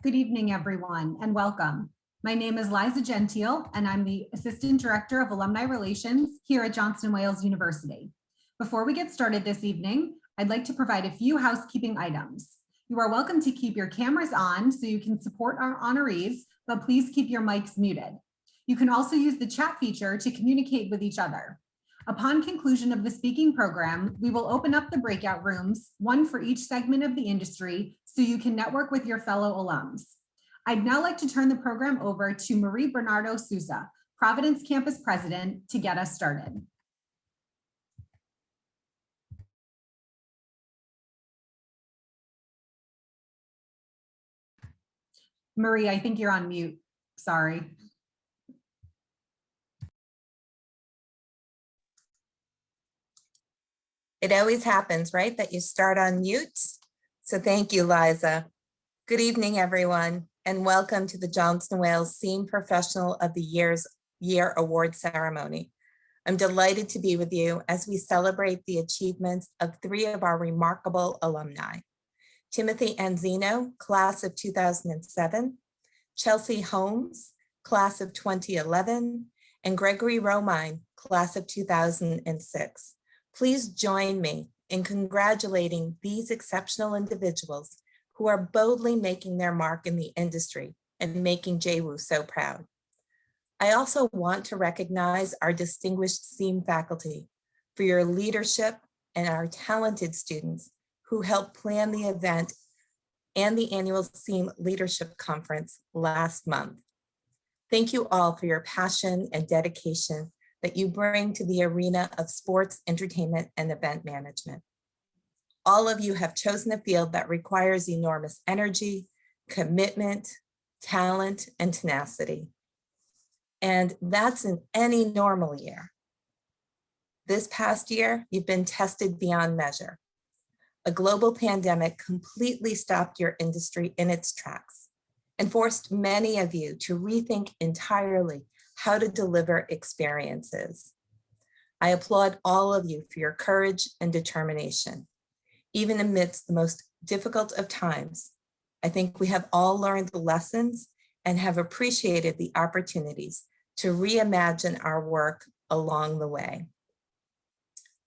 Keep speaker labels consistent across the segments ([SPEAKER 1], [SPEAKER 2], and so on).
[SPEAKER 1] Good evening, everyone, and welcome. My name is Liza Gentile, and I'm the Assistant Director of Alumni Relations here at Johnson & Wales University. Before we get started this evening, I'd like to provide a few housekeeping items. You are welcome to keep your cameras on so you can support our honorees, but please keep your mics muted. You can also use the chat feature to communicate with each other. Upon conclusion of the speaking program, we will open up the breakout rooms, one for each segment of the industry, so you can network with your fellow alums. I'd now like to turn the program over to Bernardo Souza, Providence Campus President, to get us started. Marie, I think you're on mute. Sorry.
[SPEAKER 2] It always happens, right? That you start on mute. So thank you, Liza. Good evening, everyone, and welcome to the Johnson & Wales SEAM Professional of the Year Award Ceremony. I'm delighted to be with you as we celebrate the achievements of three of our remarkable alumni. Timothy Anziano, class of 2007, Chelsea Holmes, class of 2011, and Gregory Romeyn, class of 2006. Please join me in congratulating these exceptional individuals who are boldly making their mark in the industry and making JWU so proud. I also want to recognize our distinguished SEAM faculty for your leadership and our talented students who helped plan the event and the annual SEAM Leadership Conference last month. Thank you all for your passion and dedication that you bring to the arena of sports, entertainment, and event management. All of you have chosen a field that requires enormous energy, commitment, talent, and tenacity. And that's in any normal year. This past year, you've been tested beyond measure. A global pandemic completely stopped your industry in its tracks and forced many of you to rethink entirely how to deliver experiences. I applaud all of you for your courage and determination. Even amidst the most difficult of times, I think we have all learned the lessons and have appreciated the opportunities to reimagine our work along the way.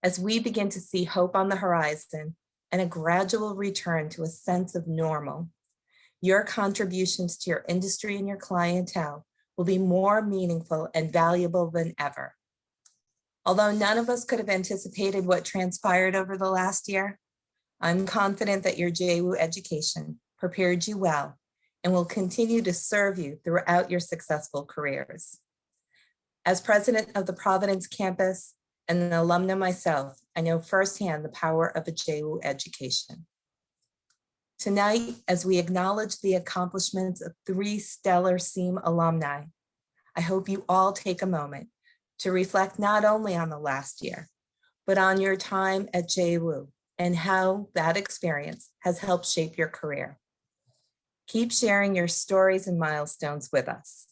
[SPEAKER 2] As we begin to see hope on the horizon and a gradual return to a sense of normal, your contributions to your industry and your clientele will be more meaningful and valuable than ever. Although none of us could have anticipated what transpired over the last year, I'm confident that your JWU education prepared you well and will continue to serve you throughout your successful careers. As president of the Providence campus and an alumna myself, I know firsthand the power of a JWU education. Tonight, as we acknowledge the accomplishments of three stellar SEAM alumni, I hope you all take a moment to reflect not only on the last year, but on your time at JWU and how that experience has helped shape your career. Keep sharing your stories and milestones with us.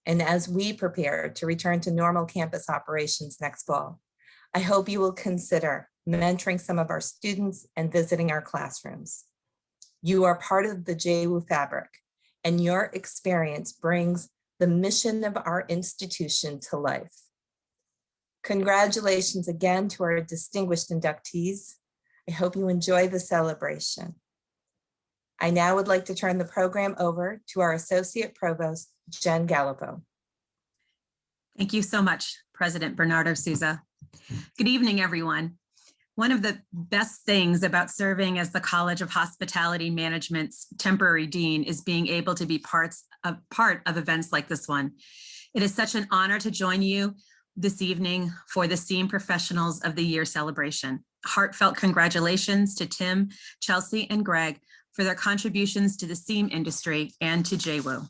[SPEAKER 2] And as we prepare to return to normal campus operations next fall, I hope you will consider mentoring some of our students and visiting our classrooms. You are part of the JWU fabric, and your experience brings the mission of our institution to life. Congratulations again to our distinguished inductees. I hope you enjoy the celebration. I now would like to turn the program over to our Associate Provost, Jen Gallipo.
[SPEAKER 3] Thank you so much, President Bernardo Souza. Good evening, everyone. One of the best things about serving as the College of Hospitality Management's temporary dean is being able to be part of events like this one. It is such an honor to join you this evening for the SEAM Professionals of the Year celebration. Heartfelt congratulations to Tim, Chelsea, and Greg for their contributions to the SEAM industry and to JWU.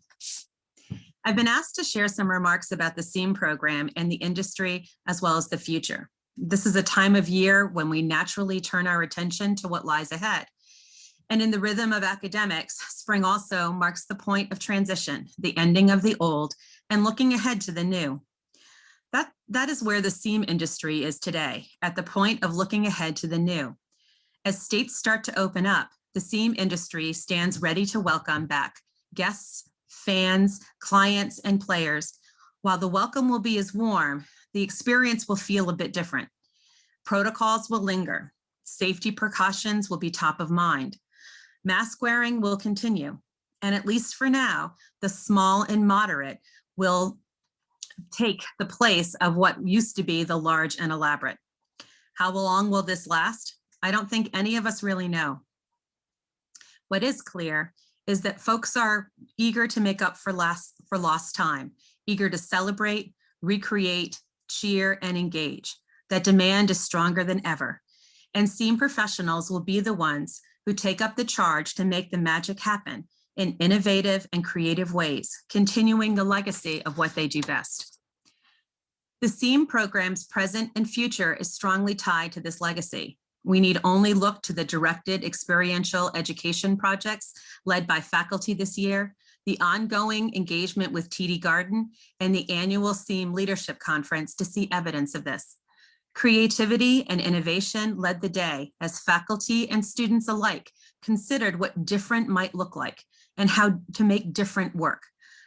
[SPEAKER 3] I've been asked to share some remarks about the SEAM program and the industry, as well as the future. This is a time of year when we naturally turn our attention to what lies ahead. And in the rhythm of academics, spring also marks the point of transition, the ending of the old, and looking ahead to the new. That is where the SEAM industry is today, at the point of looking ahead to the new. As states start to open up, the SEAM industry stands ready to welcome back guests, fans, clients, and players. While the welcome will be as warm, the experience will feel a bit different. Protocols will linger. Safety precautions will be top of mind. Mask wearing will continue. And at least for now, the small and moderate will take the place of what used to be the large and elaborate. How long will this last? I don't think any of us really know. What is clear is that folks are eager to make up for lost time, eager to celebrate, recreate, cheer, and engage. That demand is stronger than ever. And SEAM professionals will be the ones who take up the charge to make the magic happen in innovative and creative ways, continuing the legacy of what they do best. The SEAM program's present and future is strongly tied to this legacy. We need only look to the directed experiential education projects led by faculty this year, the ongoing engagement with TD Garden, and the annual SEAM Leadership Conference to see evidence of this. Creativity and innovation led the day as faculty and students alike considered what different might look like and how to make different work.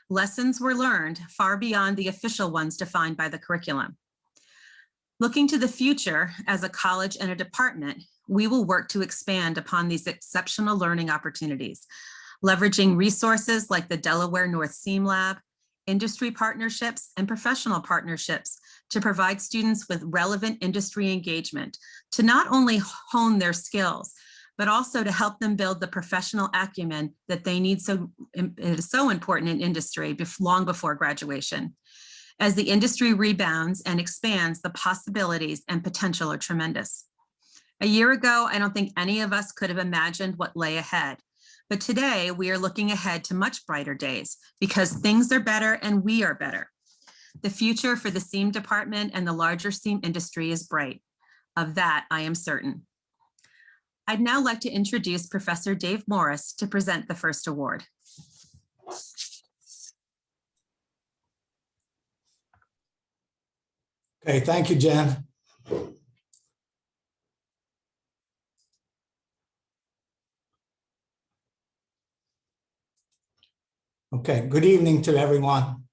[SPEAKER 3] Lessons were learned far beyond the official ones defined by the curriculum. Looking to the future as a college and a department, we will work to expand upon these exceptional learning opportunities, leveraging resources like the Delaware North SEAM Lab, industry partnerships, and professional partnerships to provide students with relevant industry engagement, to not only hone their skills, but also to help them build the professional acumen that they need. It is so important in industry long before graduation. As the industry rebounds and expands, the possibilities and potential are tremendous. A year ago, I don't think any of us could have imagined what lay ahead. But today we are looking ahead to much brighter days because things are better and we are better. The future for the SEAM department and the larger SEAM industry is bright. Of that, I am certain. I'd now like to introduce Professor Dave Morris to present the first award.
[SPEAKER 4] Okay, thank you, Jen. Okay, good evening to everyone.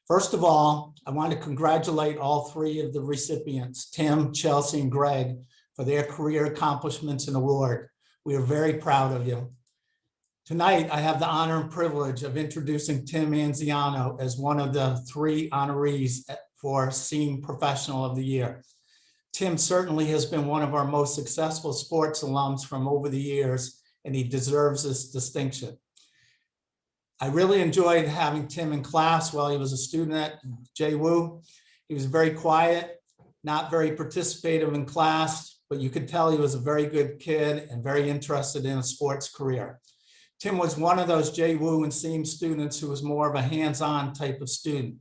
[SPEAKER 4] First of all, I want to congratulate all three of the recipients, Tim, Chelsea, and Greg, for their career accomplishments and award. We are very proud of you. Tonight, I have the honor and privilege of introducing Tim Anziano as one of the three honorees for SEAM Professional of the Year. Tim certainly has been one of our most successful sports alums from over the years, and he deserves this distinction. I really enjoyed having Tim in class while he was a student at JWU. He was very quiet, not very participative in class, but you could tell he was a very good kid and very interested in a sports career. Tim was one of those JWU and SEAM students who was more of a hands-on type of student.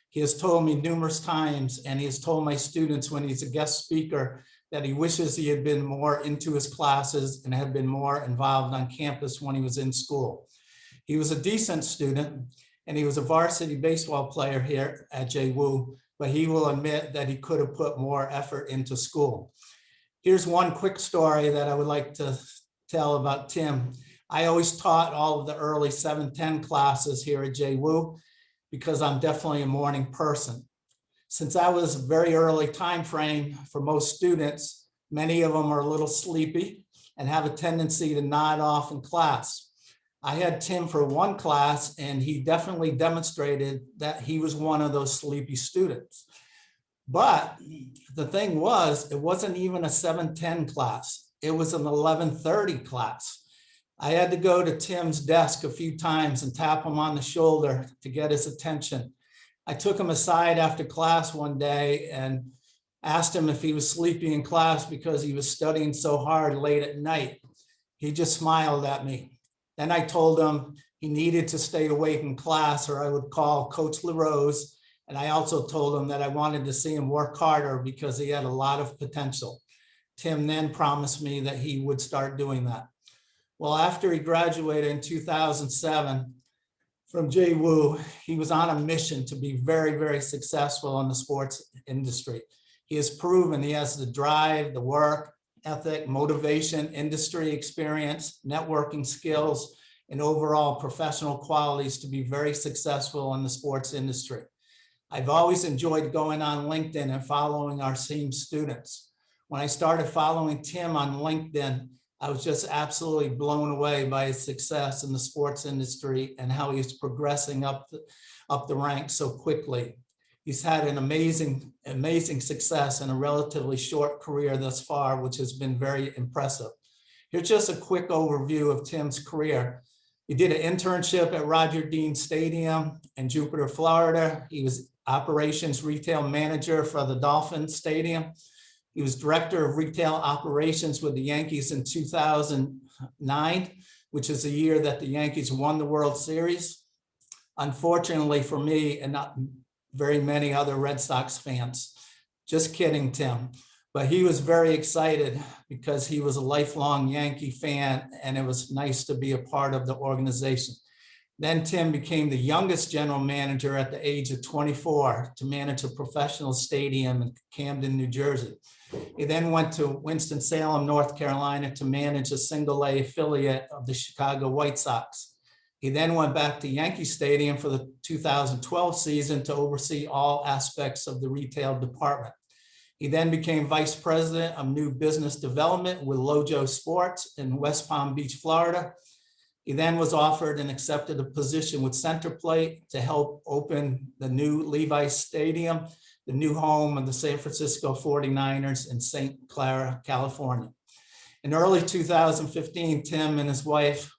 [SPEAKER 4] He has told me numerous times, and he has told my students when he's a guest speaker, that he wishes he had been more into his classes and had been more involved on campus when he was in school. He was a decent student, and he was a varsity baseball player here at JWU, but he will admit that he could have put more effort into school. Here's one quick story that I would like to tell about Tim. I always taught all of the early 7-10 classes here at JWU because I'm definitely a morning person. Since I was a very early time frame for most students, many of them are a little sleepy and have a tendency to nod off in class. I had Tim for one class, and he definitely demonstrated that he was one of those sleepy students. But the thing was, it wasn't even a 7-10 class. It was an 11:30 class. I had to go to Tim's desk a few times and tap him on the shoulder to get his attention. I took him aside after class one day and asked him if he was sleepy in class because he was studying so hard late at night. He just smiled at me. Then I told him he needed to stay awake in class or I would call Coach LaRose. And I also told him that I wanted to see him work harder because he had a lot of potential. Tim then promised me that he would start doing that. Well, after he graduated in 2007 from JWU, he was on a mission to be very, very successful in the sports industry. He has proven he has the drive, the work ethic, motivation, industry experience, networking skills, and overall professional qualities to be very successful in the sports industry. I've always enjoyed going on LinkedIn and following our SEAM students. When I started following Tim on LinkedIn, I was just absolutely blown away by his success in the sports industry and how he's progressing up the ranks so quickly. He's had an amazing success in a relatively short career thus far, which has been very impressive. Here's just a quick overview of Tim's career. He did an internship at Roger Dean Stadium in Jupiter, Florida. He was operations retail manager for the Dolphin Stadium. He was director of retail operations with the Yankees in 2009, which is the year that the Yankees won the World Series. Unfortunately for me and not very many other Red Sox fans. Just kidding, Tim. But he was very excited because he was a lifelong Yankee fan and it was nice to be a part of the organization. Then Tim became the youngest general manager at the age of 24 to manage a professional stadium in Camden, New Jersey. He then went to Winston-Salem, North Carolina to manage a single-A affiliate of the Chicago White Sox. He then went back to Yankee Stadium for the 2012 season to oversee all aspects of the retail department. He then became vice president of new business development with Lojo Sports in West Palm Beach, Florida. He then was offered and accepted a position with Centerplate to help open the new Levi's Stadium, the new home of the San Francisco 49ers in St. Clara, California. In early 2015, Tim and his wife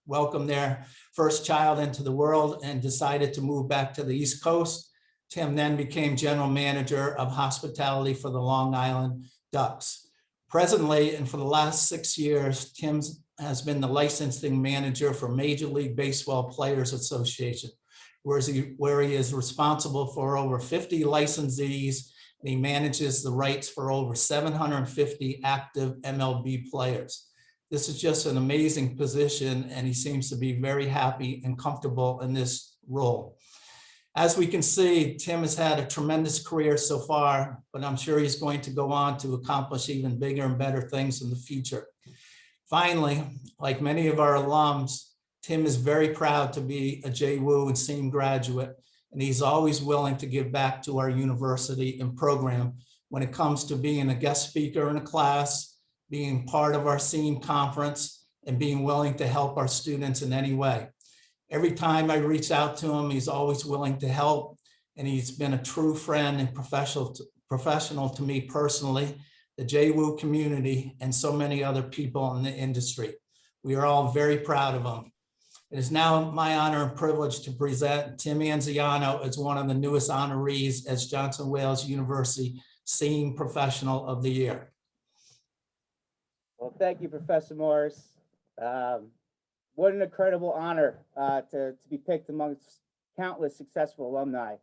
[SPEAKER 4] welcomed their first child into the world and decided to move back to the East Coast. Tim then became general manager of hospitality for the Long Island Ducks. Presently, and for the last 6 years, Tim has been the licensing manager for Major League Baseball Players Association, where he is responsible for over 50 licensees, and he manages the rights for over 750 active MLB players. This is just an amazing position, and he seems to be very happy and comfortable in this role. As we can see, Tim has had a tremendous career so far, but I'm sure he's going to go on to accomplish even bigger and better things in the future. Finally, like many of our alums, Tim is very proud to be a JWU and SEAM graduate, and he's always willing to give back to our university and program when it comes to being a guest speaker in a class, being part of our SEAM conference, and being willing to help our students in any way. Every time I reach out to him, he's always willing to help, and he's been a true friend and professional to me personally, the JWU community, and so many other people in the industry. We are all very proud of him. It is now my honor and privilege to present Tim Anziano as one of the newest honorees as Johnson Wales University SEAM Professional of the Year.
[SPEAKER 5] Well, thank you, Professor Morris. What an incredible honor to be picked amongst countless successful alumni.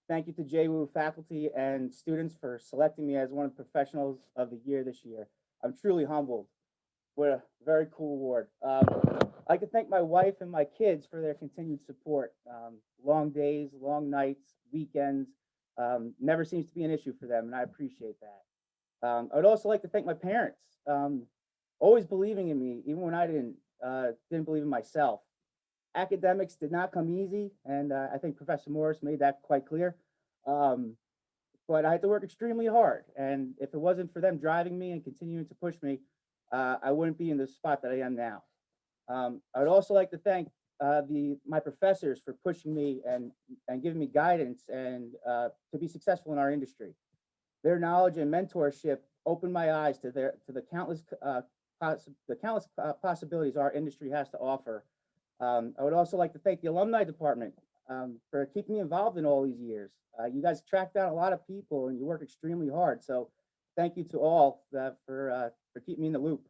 [SPEAKER 5] Thank you to JWU faculty and students for selecting me as one of the professionals of the year this year. I'm truly humbled. What a very cool award. I'd like to thank my wife and my kids for their continued support. Long days, long nights, weekends, never seems to be an issue for them, and I appreciate that. I would also like to thank my parents, always believing in me, even when I didn't believe in myself. Academics did not come easy, and I think Professor Morris made that quite clear. But I had to work extremely hard, and if it wasn't for them driving me and continuing to push me, I wouldn't be in the spot that I am now. I would also like to thank my professors for pushing me and giving me guidance and to be successful in our industry. Their knowledge and mentorship opened my eyes to the countless possibilities our industry has to offer. I would also like to thank the alumni department for keeping me involved in all these years. You guys tracked down a lot of people and you work extremely hard. So thank you to all for keeping me in the loop.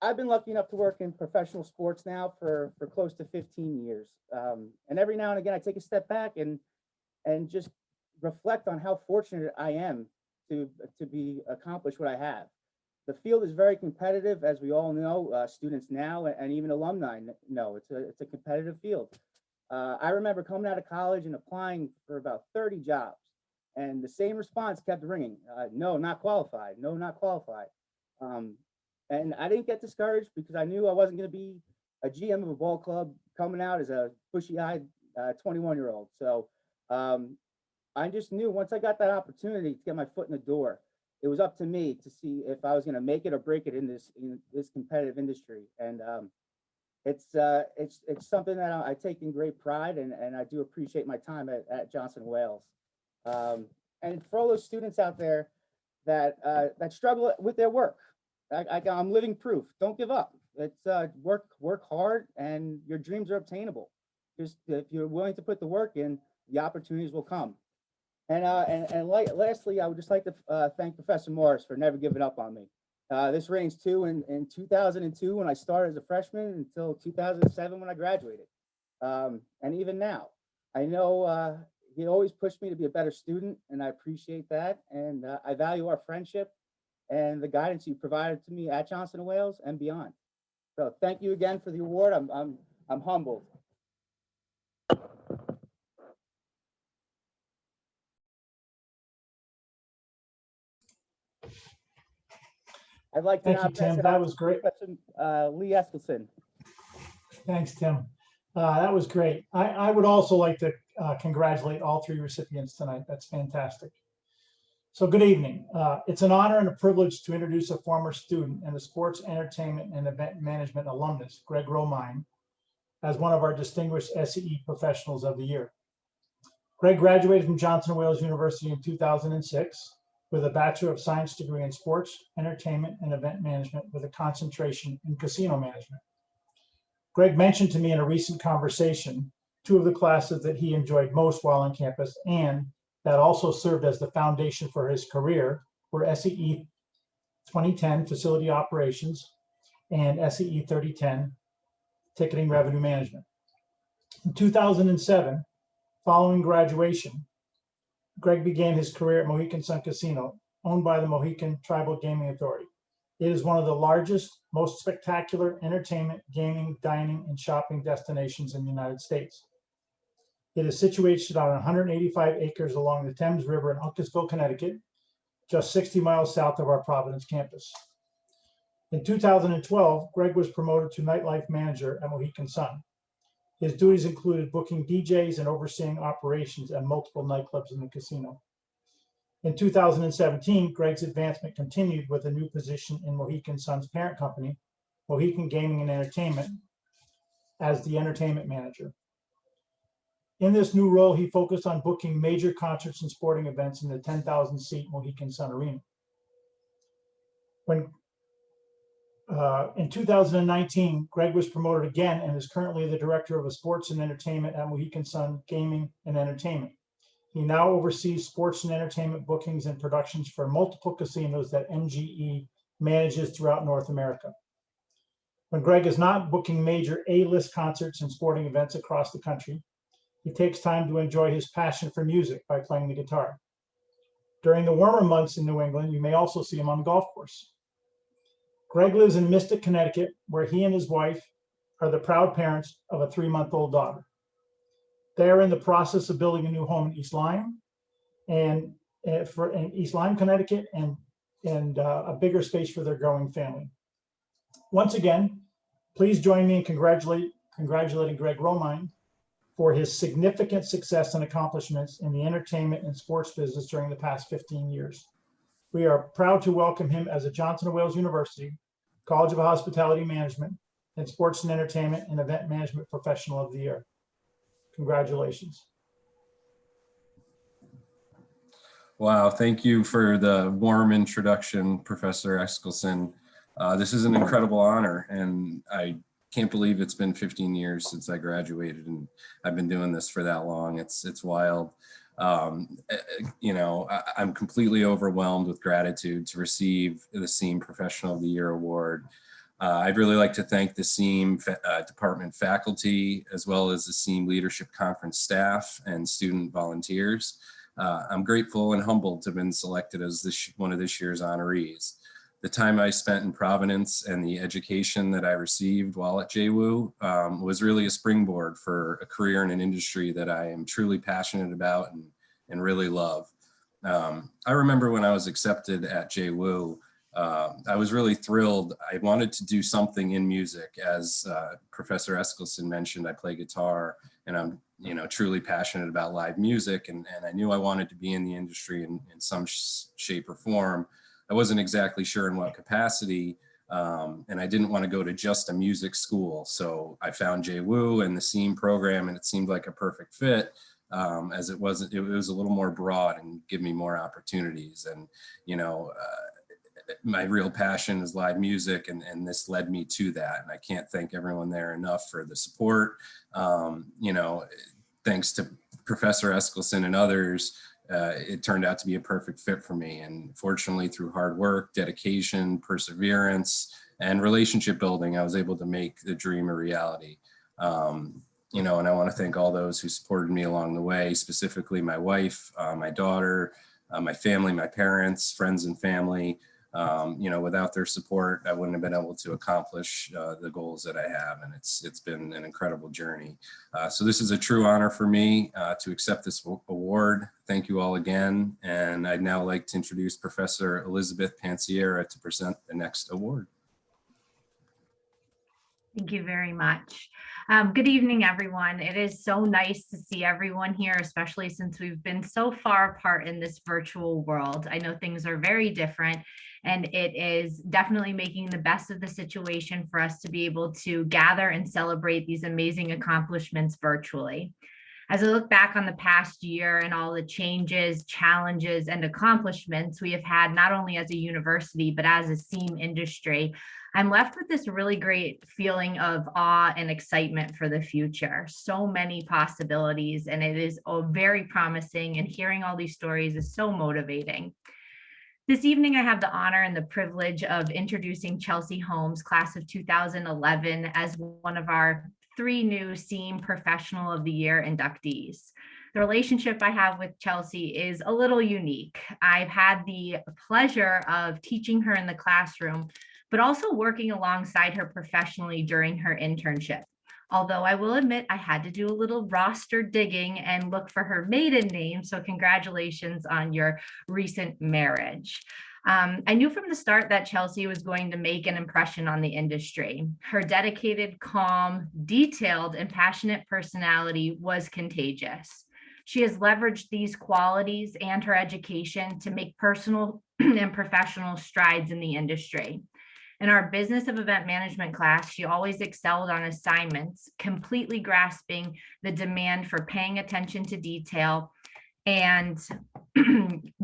[SPEAKER 5] I've been lucky enough to work in professional sports now for close to 15 years. And every now and again, I take a step back and just reflect on how fortunate I am to be accomplished what I have. The field is very competitive, as we all know, students now and even alumni know. It's a competitive field. I remember coming out of college and applying for about 30 jobs, and the same response kept ringing: no, not qualified. No, not qualified. And I didn't get discouraged because I knew I wasn't going to be a GM of a ball club coming out as a bushy-eyed 21-year-old. So I just knew once I got that opportunity to get my foot in the door, it was up to me to see if I was going to make it or break it in this competitive industry. And it's something that I take in great pride, and I do appreciate my time at Johnson Wales. And for all those students out there that struggle with their work, I'm living proof. Don't give up. It's work hard, and your dreams are obtainable. Just if you're willing to put the work in, the opportunities will come. And lastly, I would just like to thank Professor Morris for never giving up on me. This rings too in 2002 when I started as a freshman until 2007 when I graduated. And even now, I know he always pushed me to be a better student, and I appreciate that. And I value our friendship and the guidance you provided to me at Johnson & Wales and beyond. So thank you again for the award. I'm humbled. I'd like to
[SPEAKER 6] Thank
[SPEAKER 5] now
[SPEAKER 6] you,
[SPEAKER 5] pass
[SPEAKER 6] Tim.
[SPEAKER 5] it
[SPEAKER 6] That
[SPEAKER 5] on
[SPEAKER 6] was
[SPEAKER 5] to
[SPEAKER 6] great.
[SPEAKER 5] Professor Lee Eskelson.
[SPEAKER 6] Thanks, Tim. That was great. I would also like to congratulate all three recipients tonight. That's fantastic. So good evening. It's an honor and a privilege to introduce a former student and the sports, entertainment, and event management alumnus, Greg Romine, as one of our distinguished SEE professionals of the year. Greg graduated from Johnson & Wales University in 2006 with a Bachelor of Science degree in sports, entertainment, and event management with a concentration in casino management. Greg mentioned to me in a recent conversation two of the classes that he enjoyed most while on campus and that also served as the foundation for his career were SEE 2010 Facility Operations and SEE 3010 Ticketing Revenue Management. In 2007, following graduation, Greg began his career at Mohegan Sun Casino, owned by the Mohican Tribal Gaming Authority. It is one of the largest, most spectacular entertainment, gaming, dining, and shopping destinations in the United States. It is situated on 185 acres along the Thames River in Uncasville, Connecticut, just 60 miles south of our Providence campus. In 2012, Greg was promoted to nightlife manager at Mohegan Sun. His duties included booking DJs and overseeing operations at multiple nightclubs in the casino. In 2017, Greg's advancement continued with a new position in Mohegan Sun's parent company, Mohegan Gaming and Entertainment, as the entertainment manager. In this new role, he focused on booking major concerts and sporting events in the 10,000-seat Mohegan Sun Arena. In 2019, Greg was promoted again and is currently the director of sports and entertainment at Mohegan Sun Gaming and Entertainment. He now oversees sports and entertainment bookings and productions for multiple casinos that MGE manages throughout North America. When Greg is not booking major A-list concerts and sporting events across the country, he takes time to enjoy his passion for music by playing the guitar. During the warmer months in New England, you may also see him on the golf course. Greg lives in Mystic, Connecticut, where he and his wife are the proud parents of a 3-month-old daughter. They are in the process of building a new home in East Lyme, in East Lyme, Connecticut, and a bigger space for their growing family. Once again, please join me in congratulating Greg Romine for his significant success and accomplishments in the entertainment and sports business during the past 15 years. We are proud to welcome him as a Johnson & Wales University College of Hospitality Management and Sports and Entertainment and Event Management Professional of the Year. Congratulations.
[SPEAKER 7] Wow, thank you for the warm introduction, Professor Eskelson. This is an incredible honor, and I can't believe it's been 15 years since I graduated, and I've been doing this for that long. It's wild. You know, I'm completely overwhelmed with gratitude to receive the SEAM Professional of the Year award. I'd really like to thank the SEAM department faculty, as well as the SEAM Leadership Conference staff and student volunteers. I'm grateful and humbled to have been selected as one of this year's honorees. The time I spent in Providence and the education that I received while at JWU was really a springboard for a career in an industry that I am truly passionate about and really love. I remember when I was accepted at JWU, I was really thrilled. I wanted to do something in music. As Professor Eskilsson mentioned, I play guitar, and I'm truly passionate about live music, and I knew I wanted to be in the industry in some shape or form. I wasn't exactly sure in what capacity, and I didn't want to go to just a music school. So I found JWU and the SEAM program, and it seemed like a perfect fit, as it was a little more broad and give me more opportunities. And my real passion is live music, and this led me to that. And I can't thank everyone there enough for the support. Thanks to Professor Eskilsson and others, it turned out to be a perfect fit for me. And fortunately, through hard work, dedication, perseverance, and relationship building, I was able to make the dream a reality. And I want to thank all those who supported me along the way, specifically my wife, my daughter, my family, my parents, friends and family. Without their support, I wouldn't have been able to accomplish the goals that I have. And it's been an incredible journey. So this is a true honor for me to accept this award. Thank you all again. And I'd now like to introduce Professor Elizabeth Panciara to present the next award.
[SPEAKER 8] Thank you very much. Good evening, everyone. It is so nice to see everyone here, especially since we've been so far apart in this virtual world. I know things are very different, and it is definitely making the best of the situation for us to be able to gather and celebrate these amazing accomplishments virtually. As I look back on the past year and all the changes, challenges, and accomplishments we have had, not only as a university, but as a SEAM industry, I'm left with this really great feeling of awe and excitement for the future. So many possibilities, and it is very promising, and hearing all these stories is so motivating. This evening, I have the honor and the privilege of introducing Chelsea Holmes, class of 2011, as one of our 3 new SEAM Professional of the Year inductees. The relationship I have with Chelsea is a little unique. I've had the pleasure of teaching her in the classroom, but also working alongside her professionally during her internship. Although I will admit I had to do a little roster digging and look for her maiden name, so congratulations on your recent marriage. I knew from the start that Chelsea was going to make an impression on the industry. Her dedicated, calm, detailed, and passionate personality was contagious. She has leveraged these qualities and her education to make personal and professional strides in the industry. In our business of event management class, she always excelled on assignments, completely grasping the demand for paying attention to detail and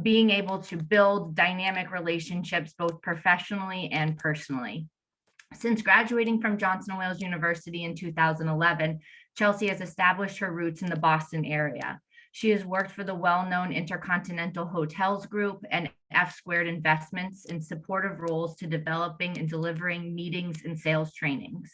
[SPEAKER 8] being able to build dynamic relationships both professionally and personally. Since graduating from Johnson & Wales University in 2011, Chelsea has established her roots in the Boston area. She has worked for the well-known Intercontinental Hotels Group and F Squared Investments in supportive roles to developing and delivering meetings and sales trainings.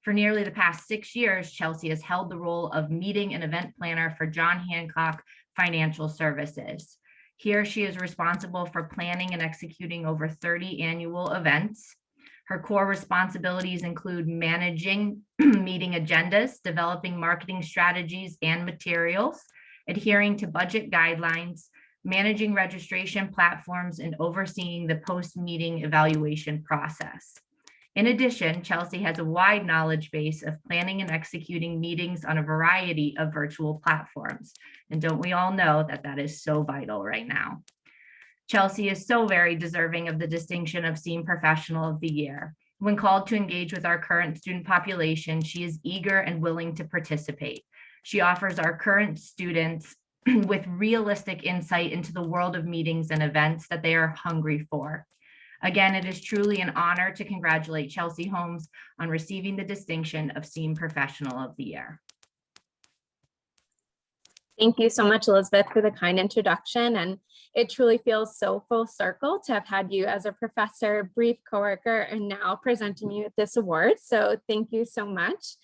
[SPEAKER 8] For nearly the past 6 years, Chelsea has held the role of meeting and event planner for John Hancock Financial Services. Here, she is responsible for planning and executing over 30 annual events. Her core responsibilities include managing meeting agendas, developing marketing strategies and materials, adhering to budget guidelines, managing registration platforms, and overseeing the post-meeting evaluation process. In addition, Chelsea has a wide knowledge base of planning and executing meetings on a variety of virtual platforms. And don't we all know that that is so vital right now? Chelsea is so very deserving of the distinction of SEAM Professional of the Year. When called to engage with our current student population, she is eager and willing to participate. She offers our current students with realistic insight into the world of meetings and events that they are hungry for. Again, it is truly an honor to congratulate Chelsea Holmes on receiving the distinction of SEAM Professional of the Year.
[SPEAKER 9] Thank you so much, Elizabeth, for the kind introduction. And it truly feels so full circle to have had you as a professor, brief coworker, and now presenting you with this award. So thank you so much.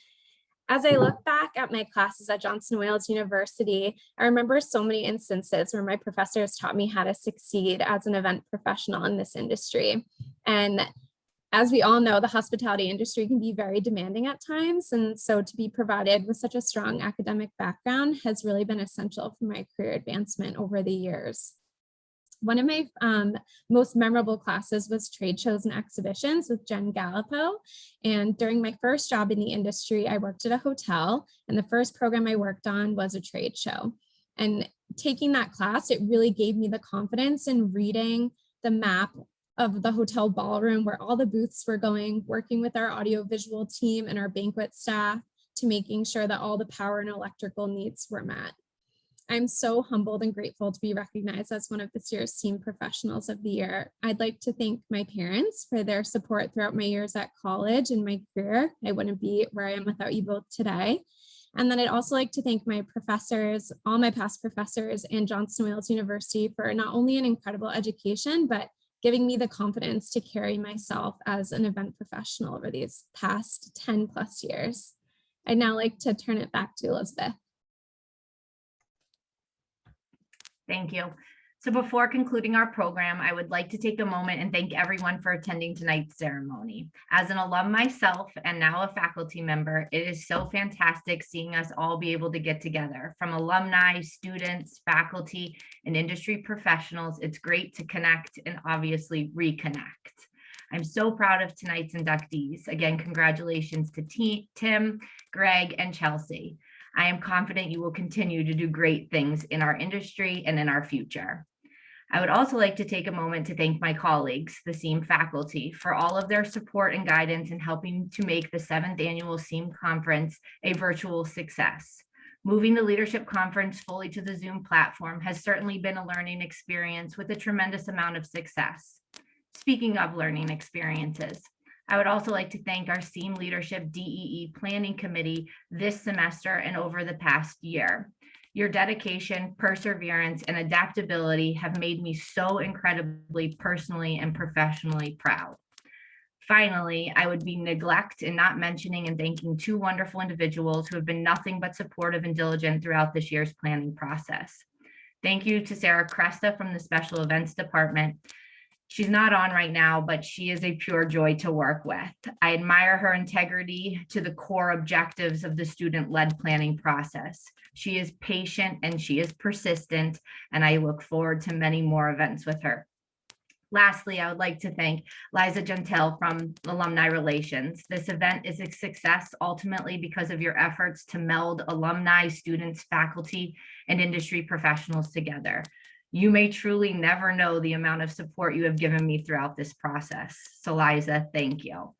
[SPEAKER 9] As I look back at my classes at Johnson & Wales University, I remember so many instances where my professors taught me how to succeed as an event professional in this industry. And as we all know, the hospitality industry can be very demanding at times. And so to be provided with such a strong academic background has really been essential for my career advancement over the years. One of my most memorable classes was trade shows and exhibitions with Jen Gallipo. And during my first job in the industry, I worked at a hotel, and the first program I worked on was a trade show. And taking that class, it really gave me the confidence in reading the map of the hotel ballroom where all the booths were going, working with our audiovisual team and our banquet staff to making sure that all the power and electrical needs were met. I'm so humbled and grateful to be recognized as one of this year's Team Professionals of the Year. I'd like to thank my parents for their support throughout my years at college and my career. I wouldn't be where I am without you both today. And then I'd also like to thank my professors, all my past professors, and Johnson Wales University for not only an incredible education, but giving me the confidence to carry myself as an event professional over these past 10 plus years. I'd now like to turn it back to Elizabeth.
[SPEAKER 8] Thank you. So before concluding our program, I would like to take a moment and thank everyone for attending tonight's ceremony. As an alum myself and now a faculty member, it is so fantastic seeing us all be able to get together. From alumni, students, faculty, and industry professionals, it's great to connect and obviously reconnect. I'm so proud of tonight's inductees. Again, congratulations to Tim, Greg, and Chelsea. I am confident you will continue to do great things in our industry and in our future. I would also like to take a moment to thank my colleagues, the SEAM faculty, for all of their support and guidance in helping to make the 7th annual SEAM conference a virtual success. Moving the leadership conference fully to the Zoom platform has certainly been a learning experience with a tremendous amount of success. Speaking of learning experiences, I would also like to thank our SEAM Leadership DEE Planning Committee this semester and over the past year. Your dedication, perseverance, and adaptability have made me so incredibly personally and professionally proud. Finally, I would be neglect in not mentioning and thanking 2 wonderful individuals who have been nothing but supportive and diligent throughout this year's planning process. Thank you to Sarah Cresta from the Special Events Department. She's not on right now, but she is a pure joy to work with. I admire her integrity to the core objectives of the student-led planning process. She is patient and she is persistent, and I look forward to many more events with her. Lastly, I would like to thank Liza Gentile from Alumni Relations. This event is a success ultimately because of your efforts to meld alumni, students, faculty, and industry professionals together. You may truly never know the amount of support you have given me throughout this process. So Liza, thank you.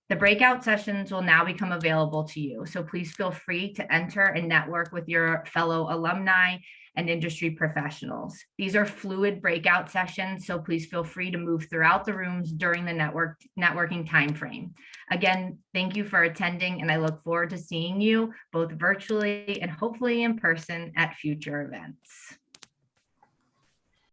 [SPEAKER 8] The breakout sessions will now become available to you. So please feel free to enter and network with your fellow alumni and industry professionals. These are fluid breakout sessions, so please feel free to move throughout the rooms during the networking timeframe. Again, thank you for attending, and I look forward to seeing you both virtually and hopefully in person at future events.